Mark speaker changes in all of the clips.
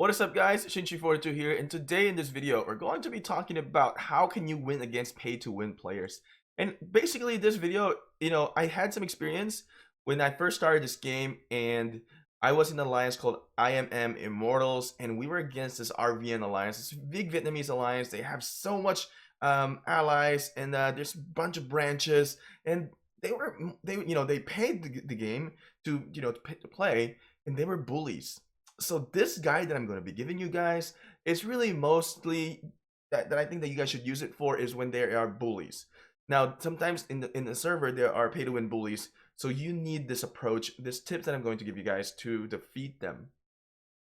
Speaker 1: What is up, guys? Shinchi42 here, and today in this video we're going to be talking about how can you win against pay-to-win players. And basically this video, I had some experience when I first started this game, and I was in an alliance called IMM Immortals, and we were against this RVN alliance, this big Vietnamese alliance. They have so much allies, and there's a bunch of branches, and they paid the game to play, and they were bullies. So this guide that I'm going to be giving you guys is really mostly that I think that you guys should use it for is when there are bullies. Now, sometimes in the server there are pay to win bullies, so you need this approach, this tips that I'm going to give you guys to defeat them.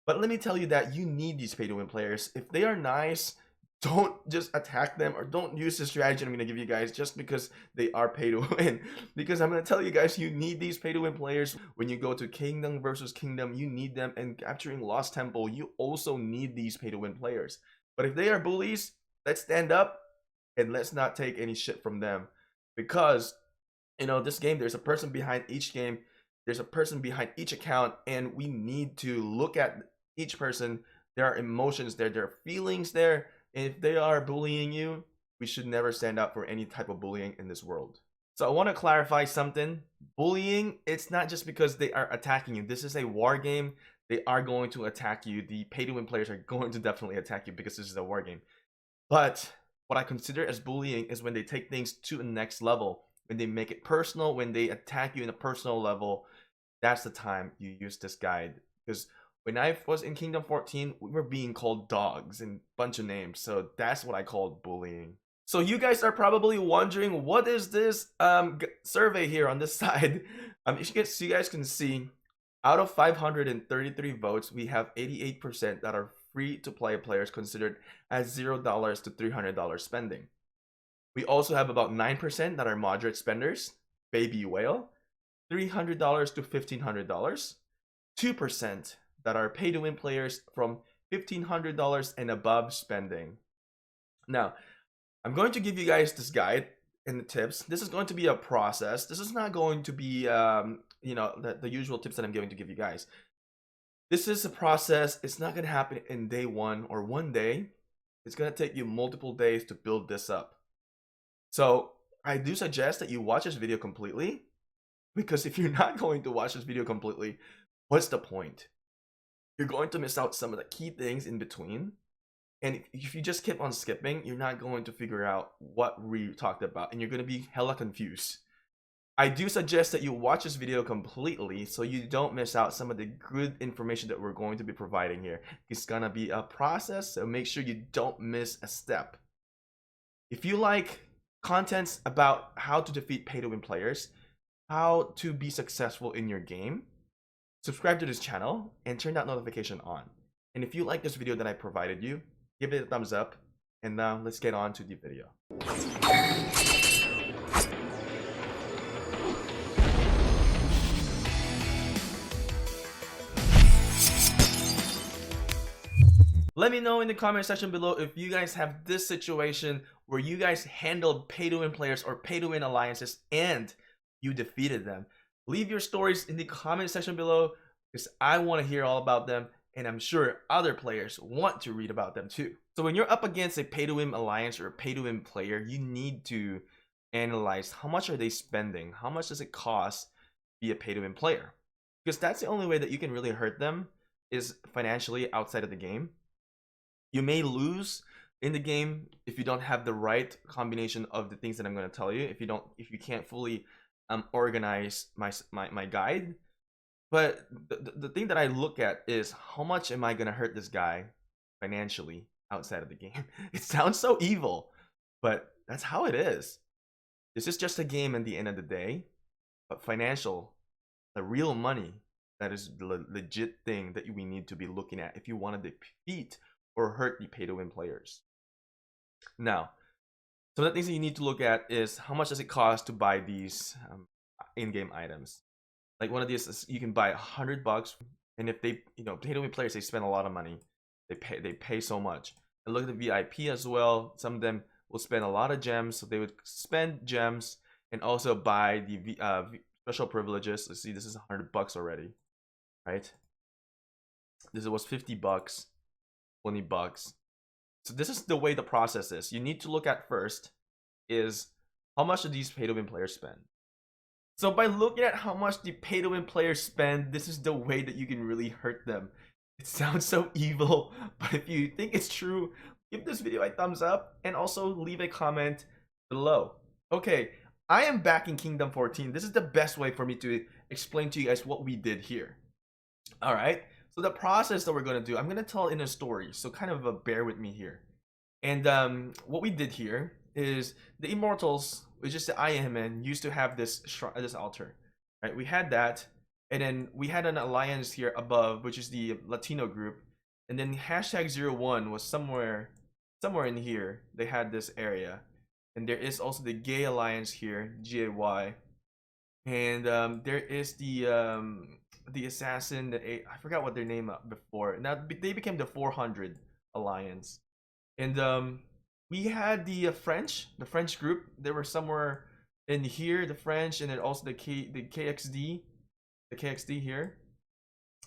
Speaker 1: But let me tell you that you need these pay to win players. If they are nice, don't just attack them, or don't use the strategy I'm going to give you guys just because they are pay to win. Because I'm going to tell you guys, you need these pay to win players when you go to kingdom versus kingdom. You need them, and capturing Lost Temple, you also need these pay to win players. But if they are bullies, let's stand up and let's not take any shit from them. Because this game, there's a person behind each game, there's a person behind each account, and we need to look at each person. There are emotions there, there are feelings there. If they are bullying you, we should never stand up for any type of bullying in this world. So I want to clarify something. Bullying, it's not just because they are attacking you. This is a war game. They are going to attack you. The pay-to-win players are going to definitely attack you because this is a war game. But what I consider as bullying is when they take things to the next level, when they make it personal, when they attack you in a personal level. That's the time you use this guide. Because when I was in Kingdom 14, we were being called dogs and a bunch of names. So that's what I called bullying. So you guys are probably wondering, what is this survey here on this side? So you guys can see, out of 533 votes, we have 88% that are free-to-play players considered as $0 to $300 spending. We also have about 9% that are moderate spenders, baby whale, $300 to $1,500, 2% that are pay-to-win players from $1,500 and above spending. Now, I'm going to give you guys this guide and the tips. This is going to be a process. This is not going to be, the usual tips that I'm going to give you guys. This is a process. It's not going to happen in day one or one day. It's going to take you multiple days to build this up. So I do suggest that you watch this video completely, because if you're not going to watch this video completely, what's the point? You're going to miss out some of the key things in between. And if you just keep on skipping, you're not going to figure out what we talked about, and you're going to be hella confused. I do suggest that you watch this video completely so you don't miss out some of the good information that we're going to be providing here. It's going to be a process, so make sure you don't miss a step. If you like contents about how to defeat pay-to-win players, how to be successful in your game, subscribe to this channel and turn that notification on. And if you like this video that I provided you, give it a thumbs up, and now let's get on to the video. Let me know in the comment section below if you guys have this situation where you guys handled pay-to-win players or pay-to-win alliances and you defeated them. Leave your stories in the comment section below, because I want to hear all about them, and I'm sure other players want to read about them too. So when you're up against a pay-to-win alliance or a pay-to-win player, you need to analyze how much are they spending, how much does it cost to be a pay-to-win player, because that's the only way that you can really hurt them, is financially outside of the game. You may lose in the game if you don't have the right combination of the things that I'm going to tell you, if you can't fully organize my guide. But the thing that I look at is, how much am I going to hurt this guy financially outside of the game? It sounds so evil, but that's how it is. This is just a game at the end of the day, but financial, the real money, that is the legit thing that we need to be looking at if you want to defeat or hurt the pay-to-win players. Now, some of the things that you need to look at is, how much does it cost to buy these in-game items. Like one of these is, you can buy $100, and if they, pay-to-win players, they spend a lot of money. They pay so much. And look at the VIP as well. Some of them will spend a lot of gems, so they would spend gems and also buy the special privileges. Let's see, this is $100 already, right? This was $50. $20. So this is the way the process is. You need to look at first is how much do these pay to win players spend. So by looking at how much the pay to win players spend, this is the way that you can really hurt them. It sounds so evil, but if you think it's true, give this video a thumbs up and also leave a comment below. Okay, I am back in Kingdom 14. This is the best way for me to explain to you guys what we did here. All right, so the process that we're going to do, I'm going to tell in a story, so kind of bear with me here. And what we did here is the Immortals, which is the IMN, used to have this altar, right? We had that, and then we had an alliance here above, which is the Latino group, and then #01 was somewhere in here. They had this area, and there is also the Gay Alliance here, GAY, and there is the assassin that I forgot what their name before. Now they became the 400 Alliance. And we had the French group. They were somewhere in here, the French, and then also the KXD here,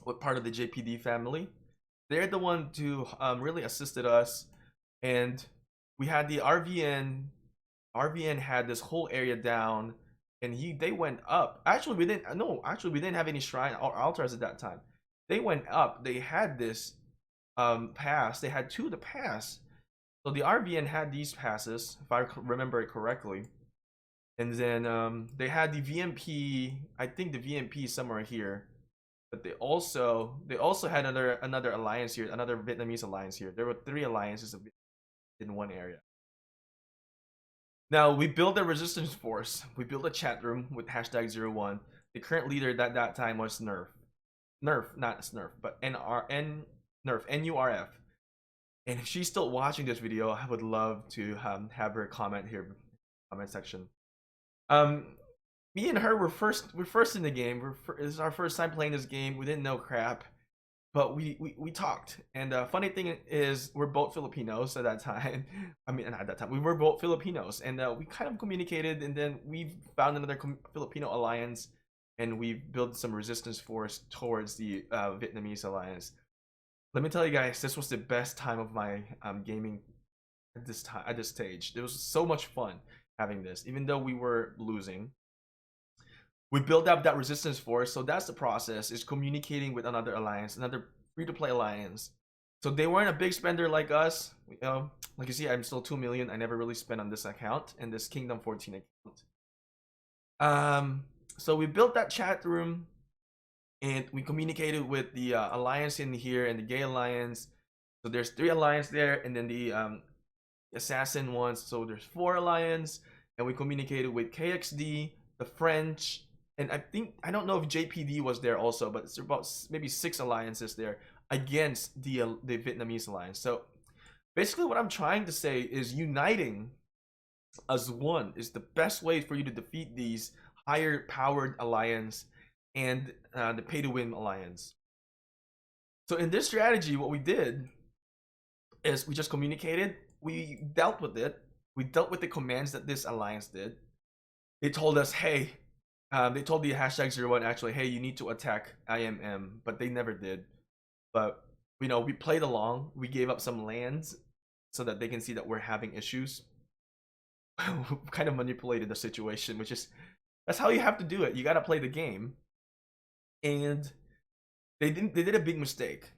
Speaker 1: what part of the JPD family. They're the one who really assisted us, and we had the RVN. RVN had this whole area down, and they went up. Actually, we didn't. No, actually, we didn't have any shrine or altars at that time. They went up. They had this pass. They had 2 of the pass. So the RVN had these passes, if I remember it correctly, and then they had the VMP. I think the VMP is somewhere here, but they also had another alliance here, another Vietnamese alliance here. There were 3 alliances in one area. Now we built a resistance force. We built a chat room with #01. The current leader at that time was Nerf, not Snurf, but Nerf, NURF. And if she's still watching this video, I would love to have her comment here in the comment section. Me and her we're first in the game. This is our first time playing this game. We didn't know crap, but we talked. And funny thing is, we're both Filipinos at that time. I mean, not at that time. We were both Filipinos, and we kind of communicated. And then we found another Filipino alliance, and we built some resistance force towards the Vietnamese alliance. Let me tell you guys, this was the best time of my gaming at this stage. It was so much fun having this, even though we were losing. We built up that resistance force, so that's the process, is communicating with another alliance, another free-to-play alliance. So they weren't a big spender like us. Like you see, I'm still 2 million. I never really spent on this account and this Kingdom 14 account. So we built that chat room, and we communicated with the alliance in here and the Gay Alliance. So there's 3 alliance there, and then the assassin ones. So there's 4 alliance, and we communicated with KXD, the French, and I don't know if JPD was there also, but it's about maybe 6 alliances there against the Vietnamese alliance. So basically, what I'm trying to say is uniting as one is the best way for you to defeat these higher powered alliance and the pay to win alliance. So in this strategy, what we did is we just communicated. We dealt with it. We dealt with the commands that this alliance did. They told us, hey, they told the #01 actually, hey, you need to attack IMM, but they never did. But we played along. We gave up some lands so that they can see that we're having issues. Kind of manipulated the situation, which is, that's how you have to do it. You got to play the game. And they did a big mistake.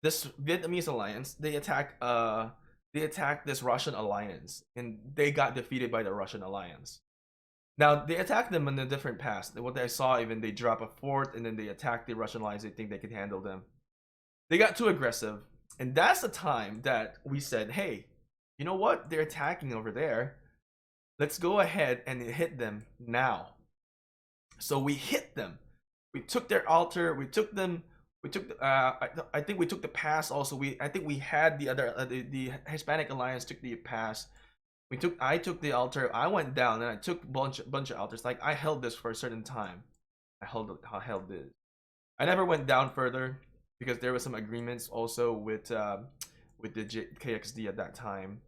Speaker 1: This Vietnamese alliance, they attacked this Russian alliance, and they got defeated by the Russian alliance. Now they attacked them in a different pass. What I saw, even they drop a fort and then they attack the Russian alliance. They think they could handle them. They got too aggressive, and that's the time that we said, hey, you know what? They're attacking over there. Let's go ahead and hit them now. So we hit them. We took their altar. We took them. We took. I think we took the pass also. I think we had the other. The Hispanic Alliance took the pass. I took the altar. I went down and I took bunch of altars. Like, I held this for a certain time. I held this. I never went down further because there was some agreements also with the KXD at that time.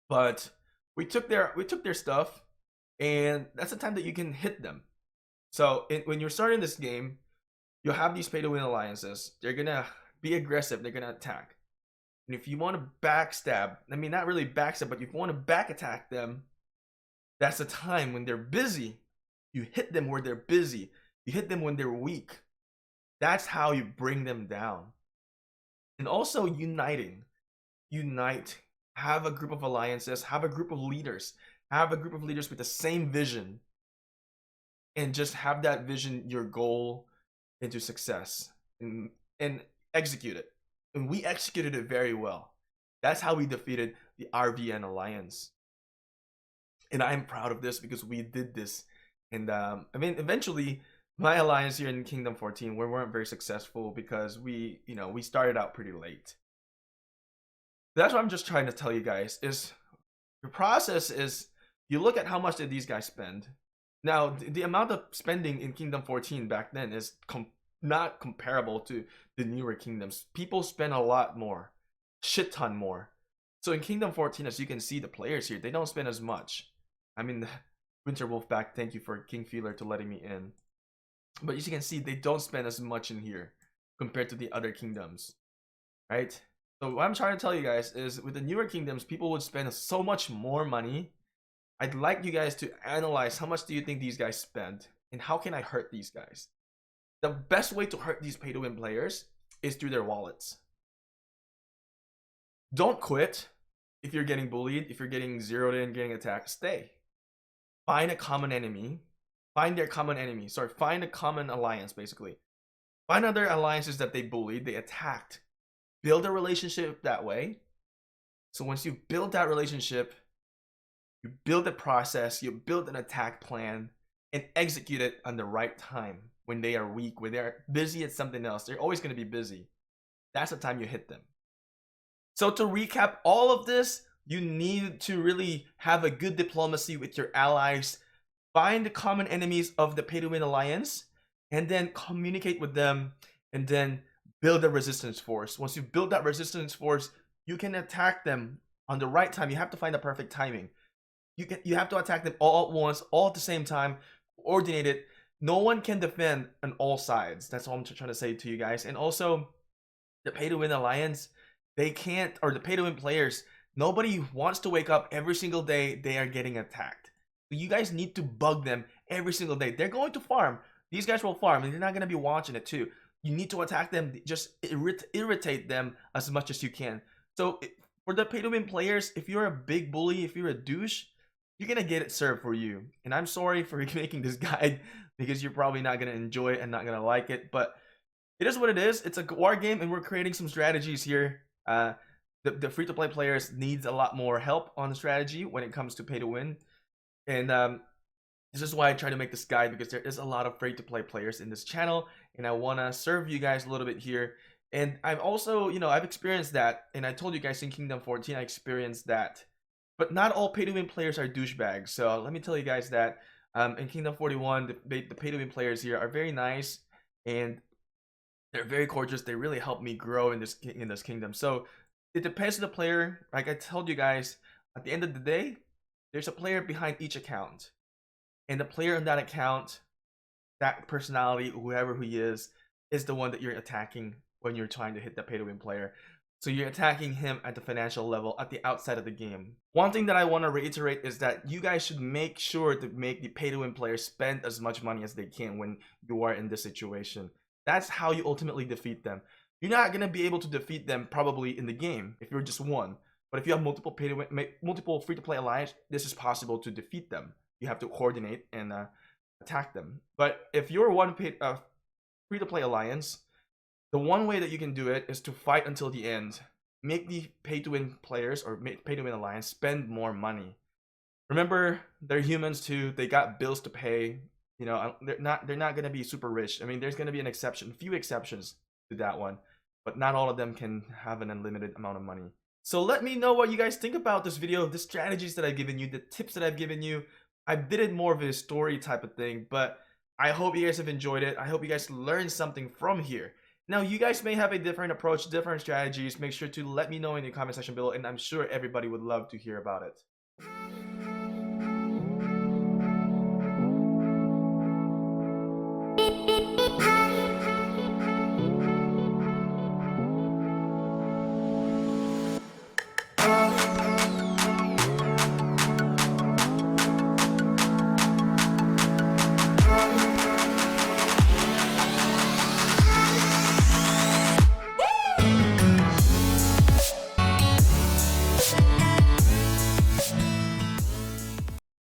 Speaker 1: But we took their stuff, and that's the time that you can hit them. So when you're starting this game, you'll have these pay to win alliances. They're gonna be aggressive. They're gonna attack. And if you want to backstab, I mean, not really backstab, but if you want to back attack them, that's the time when they're busy. You hit them where they're busy. You hit them when they're weak. That's how you bring them down. And also uniting. Unite. Have a group of alliances. Have a group of leaders. Have a group of leaders with the same vision. And just have that vision your goal into success. And execute it. And we executed it very well. That's how we defeated the RVN Alliance. And I'm proud of this because we did this. And I mean, eventually, my alliance here in Kingdom 14, we weren't very successful because we started out pretty late. That's what I'm just trying to tell you guys is the process is you look at how much did these guys spend. Now, the amount of spending in Kingdom 14 back then is not comparable to the newer kingdoms. People spend a lot more, shit ton more. So in Kingdom 14, as you can see, the players here, they don't spend as much. I mean, Winter Wolfback, thank you for King Feeler to letting me in. But as you can see, they don't spend as much in here compared to the other kingdoms, right? So what I'm trying to tell you guys is with the newer kingdoms, people would spend so much more money. I'd like you guys to analyze how much do you think these guys spend and how can I hurt these guys? The best way to hurt these pay-to-win players is through their wallets. Don't quit if you're getting bullied, if you're getting zeroed in, getting attacked, stay. Find a common enemy. Find their common enemy. Sorry, find a common alliance, basically. Find other alliances that they bullied, they attacked. Build a relationship that way. So once you build that relationship, you build a process, you build an attack plan, and execute it on the right time. When they are weak, when they're busy at something else, they're always going to be busy. That's the time you hit them. So to recap all of this, you need to really have a good diplomacy with your allies. Find the common enemies of the pay-to-win alliance, and then communicate with them, and then build a resistance force. Once you build that resistance force, you can attack them on the right time. You have to find the perfect timing. You have to attack them all at once, all at the same time, coordinate it. No one can defend on all sides. That's all I'm trying to say to you guys. And also, the pay-to-win alliance, they can't, or the pay-to-win players, nobody wants to wake up every single day they are getting attacked. So you guys need to bug them every single day. They're going to farm. These guys will farm, and they're not going to be watching it too. You need to attack them, just irritate them as much as you can. So for the pay-to-win players, if you're a big bully, if you're a douche, you're going to get it served for you. And I'm sorry for making this guide because you're probably not going to enjoy it and not going to like it. But it is what it is. It's a war game, and we're creating some strategies here. The free-to-play players needs a lot more help on the strategy when it comes to pay-to-win. And this is why I try to make this guide, because there is a lot of free-to-play players in this channel, and I want to serve you guys a little bit here. And I've also, I've experienced that, and I told you guys in Kingdom 14 I experienced that. But not all pay-to-win players are douchebags. So let me tell you guys that in Kingdom 41, the pay-to-win players here are very nice, and they're very gorgeous. They really help me grow in this kingdom. So it depends on the player. Like I told you guys, at the end of the day, there's a player behind each account, and the player on that account, that personality, whoever he is the one that you're attacking when you're trying to hit the pay-to-win player. So you're attacking him at the financial level, at the outside of the game. One thing that I want to reiterate is that you guys should make sure to make the pay-to-win players spend as much money as they can when you are in this situation. That's how you ultimately defeat them. You're not going to be able to defeat them probably in the game if you're just one. But if you have multiple pay-to-win, multiple free-to-play alliance, this is possible to defeat them. You have to coordinate and attack them. But if you're one free-to-play alliance, the one way that you can do it is to fight until the end. Make the pay-to-win players or pay-to-win alliance spend more money. Remember, they're humans too. They got bills to pay. They're not going to be super rich. I mean, there's going to be an exception, few exceptions to that one, but not all of them can have an unlimited amount of money. So let me know what you guys think about this video, the strategies that I've given you, the tips that I've given you. I did it more of a story type of thing, but I hope you guys have enjoyed it. I hope you guys learned something from here. Now, you guys may have a different approach, different strategies. Make sure to let me know in the comment section below, and I'm sure everybody would love to hear about it.